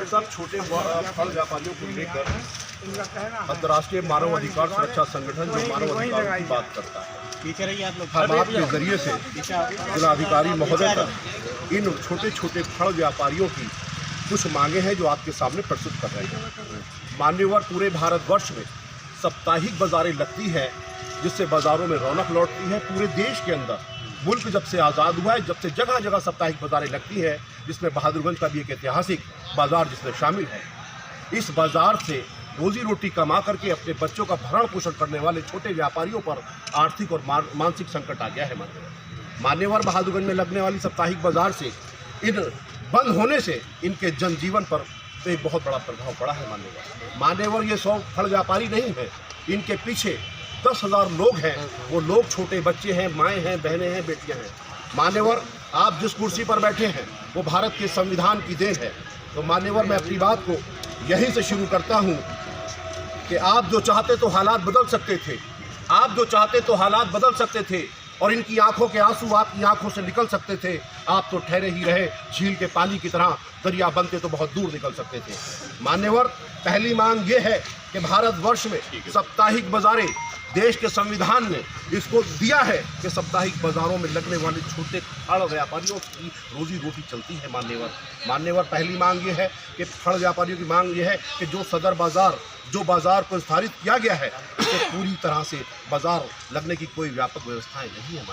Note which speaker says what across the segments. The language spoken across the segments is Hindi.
Speaker 1: साहब, छोटे फल व्यापारियों को लेकर अंतर्राष्ट्रीय मानव अधिकार सुरक्षा संगठन जो मानव अधिकारों की बात करता है, हम आपके जरिए से जिलाधिकारी महोदय तक इन छोटे छोटे फल व्यापारियों की कुछ मांगे हैं जो आपके सामने प्रस्तुत कर रहे हैं। मान्यवर, पूरे भारतवर्ष में साप्ताहिक बाजारें लगती है जिससे बाजारों में रौनक लौटती है। पूरे देश के अंदर मुल्क जब से आज़ाद हुआ है, जब से जगह जगह साप्ताहिक बाजारें लगती है, जिसमें बहादुरगंज का भी एक ऐतिहासिक बाजार जिसमें शामिल है। इस बाजार से रोजी रोटी कमा करके अपने बच्चों का भरण पोषण करने वाले छोटे व्यापारियों पर आर्थिक और मानसिक संकट आ गया है। मान्यवर, बहादुरगंज में लगने वाली साप्ताहिक बाजार से इन बंद होने से इनके जनजीवन पर एक बहुत बड़ा प्रभाव पड़ा है। मान्यवर, ये 100 फल व्यापारी नहीं है, इनके पीछे 10,000 लोग हैं। वो लोग छोटे बच्चे हैं, माएँ हैं, बहनें हैं, बेटियां हैं। मान्यवर, आप जिस कुर्सी पर बैठे हैं वो भारत के संविधान की देन है। तो मान्यवर, मैं अपनी बात को यहीं से शुरू करता हूँ कि आप जो चाहते तो हालात बदल सकते थे, आप जो चाहते तो हालात बदल सकते थे और इनकी आंखों के आंसू आपकी आंखों से निकल सकते थे। आप तो ठहरे ही रहे, झील के पानी की तरह, दरिया बनते तो बहुत दूर निकल सकते थे। मान्यवर, पहली मांग ये है कि भारतवर्ष में साप्ताहिक बाजारें, देश के संविधान ने इसको दिया है कि साप्ताहिक बाजारों में लगने वाले छोटे फल व्यापारियों की रोजी रोटी चलती है। मान्यवर, पहली मांग ये है कि फल व्यापारियों की मांग ये है कि जो सदर बाजार, जो बाजार को स्थापित किया गया है, इससे पूरी तरह से बाजार लगने की कोई व्यापक व्यवस्थाएं नहीं है।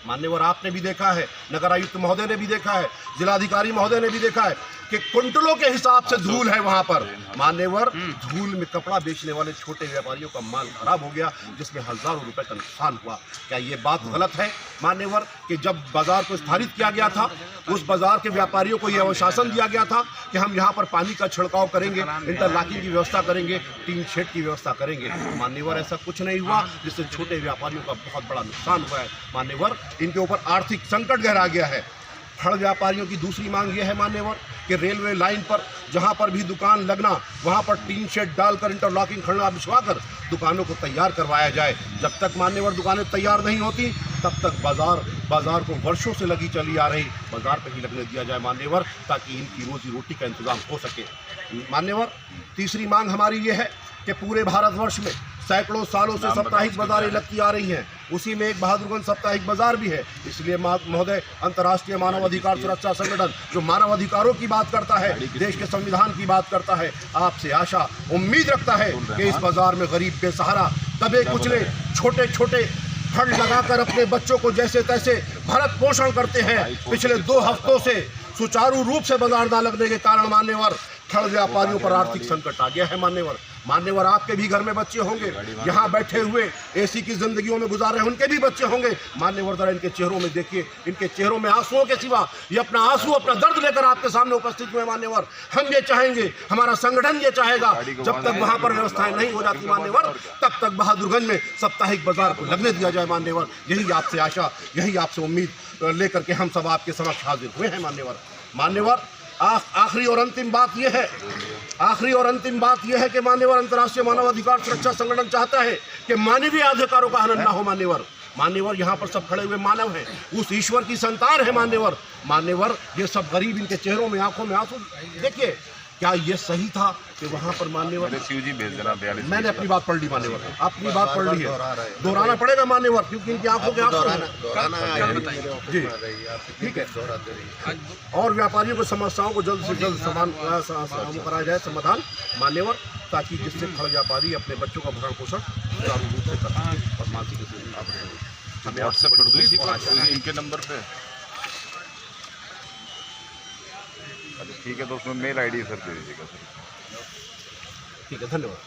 Speaker 1: मान्यवर, आपने भी देखा है, नगर आयुक्त महोदय ने भी देखा है, जिलाधिकारी महोदय ने भी देखा है कि कुंटलों के हिसाब से धूल है वहां पर। मान्यवर, धूल में कपड़ा बेचने वाले छोटे व्यापारियों का माल खराब हो गया, जिसमें हजारों रुपए का नुकसान हुआ। क्या ये बात गलत है मान्यवर कि जब बाजार को स्थापित किया गया था, उस बाजार के व्यापारियों को यह आश्वासन दिया गया था कि हम यहाँ पर पानी का छिड़काव करेंगे, इंटरलॉकिंग की व्यवस्था करेंगे, टीन शेड की व्यवस्था करेंगे। मान्यवर, ऐसा कुछ नहीं हुआ, जिससे छोटे व्यापारियों का बहुत बड़ा नुकसान हुआ है। मान्यवर, इनके ऊपर आर्थिक संकट गहरा गया है। फल व्यापारियों की दूसरी मांग यह है मान्यवर कि रेलवे लाइन पर जहां पर भी दुकान लगना, वहां पर टीन शेड डालकर, इंटरलॉकिंग खड़ना बिछवाकर दुकानों को तैयार करवाया जाए। जब तक मान्यवर दुकानें तैयार नहीं होती, तब तक बाजार को वर्षों से लगी चली आ रही बाजार पर ही लगने दिया जाए मान्यवर, ताकि इनकी रोजी रोटी का इंतजाम हो सके। मान्यवर, तीसरी मांग हमारी ये है कि पूरे भारतवर्ष में सैकड़ों सालों से साप्ताहिक बाजारें लगती आ रही हैं, उसी में एक बहादुरगंज साप्ताहिक बाजार भी है। इसलिए महोदय, अंतर्राष्ट्रीय मानव अधिकार सुरक्षा संगठन जो मानव अधिकारों की बात करता है, देश के संविधान की बात करता है, आपसे आशा उम्मीद रखता है कि इस बाजार में गरीब बेसहारा, दबे कुचले, छोटे छोटे फंड लगाकर अपने बच्चों को जैसे तैसे भरण पोषण करते हैं। पिछले 2 हफ्तों से सुचारू रूप से बाजार न लगने के कारण मान्यवर, फल व्यापारियों पर आर्थिक संकट आ गया है। मान्यवर, आपके भी घर में बच्चे होंगे, यहाँ बैठे हुए एसी की जिंदगियों में गुजार रहे उनके भी बच्चे होंगे। मान्यवर, जरा इनके चेहरों में देखिए, इनके चेहरों में आंसुओं के सिवा ये अपना आंसू, अपना दर्द लेकर आपके सामने उपस्थित हुए। मान्यवर, हम ये चाहेंगे, हमारा संगठन ये चाहेगा, जब तक वहाँ पर व्यवस्थाएं नहीं हो जाती मान्यवर, तब तक बहादुरगंज में साप्ताहिक बाजार को लगने दिया जाए। मान्यवर, यही आपसे आशा, यही आपसे उम्मीद लेकर के हम सब आपके समक्ष हाजिर हुए हैं। मान्यवर, आखिरी और अंतिम बात यह है कि मान्यवर, अंतर्राष्ट्रीय मानव अधिकार सुरक्षा संगठन चाहता है कि मानवीय अधिकारों का हनन न हो। मान्यवर, यहाँ पर सब खड़े हुए मानव हैं, उस ईश्वर की संतान है। मान्यवर, ये सब गरीब, इनके चेहरों में, आंखों में आंसू देखिए। क्या ये सही था कि वहाँ पर मान्यवर, मैंने अपनी बात पढ़ ली मान्यवर, अपनी बात पढ़ ली है, दोहराना पड़ेगा मान्यवर, क्योंकि इनकी आंखों के आंसू जी, ठीक है। और व्यापारियों को समस्याओं को जल्द से जल्द कराया जाए समाधान मान्यवर, ताकि जिससे फल व्यापारी अपने बच्चों का भरण पोषण सुचारू रूप से कर सके और मानसिक व्हाट्सएप कर दो इनके नंबर पे।
Speaker 2: ठीक है, तो उसमें मेल आईडी सर दे दीजिएगा सर।
Speaker 1: ठीक है, धन्यवाद।